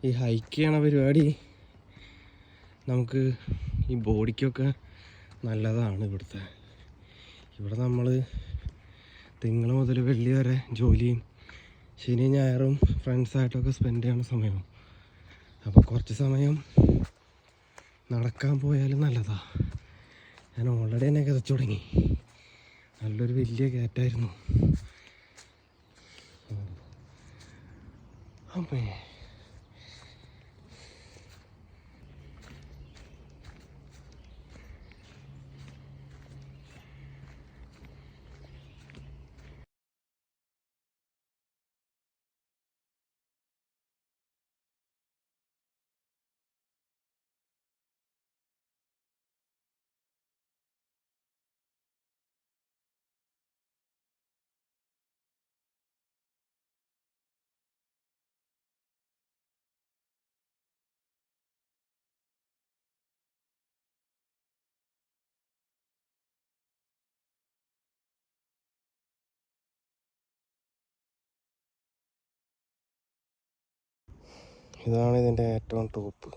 ഈ ഹൈക്ക് ചെയ്യണ പരിപാടി നമുക്ക് ഈ ബോഡിക്കൊക്കെ നല്ലതാണ്. ഇവിടെ നമ്മൾ തിങ്കൾ മുതൽ വെള്ളി വരെ ജോലിയും ശനി ഞായറും ഫ്രണ്ട്സായിട്ടൊക്കെ സ്പെൻഡ് ചെയ്യണ സമയം. അപ്പോൾ കുറച്ച് സമയം നടക്കാൻ പോയാലും നല്ലതാ. ഞാൻ ഓൾറെഡി തന്നെ കിതച്ചു തുടങ്ങി. നല്ലൊരു വലിയ കയറ്റായിരുന്നു. അമ്മേ ഇതാണ് ഇതിൻ്റെ ഏറ്റവും ടോപ്പ്.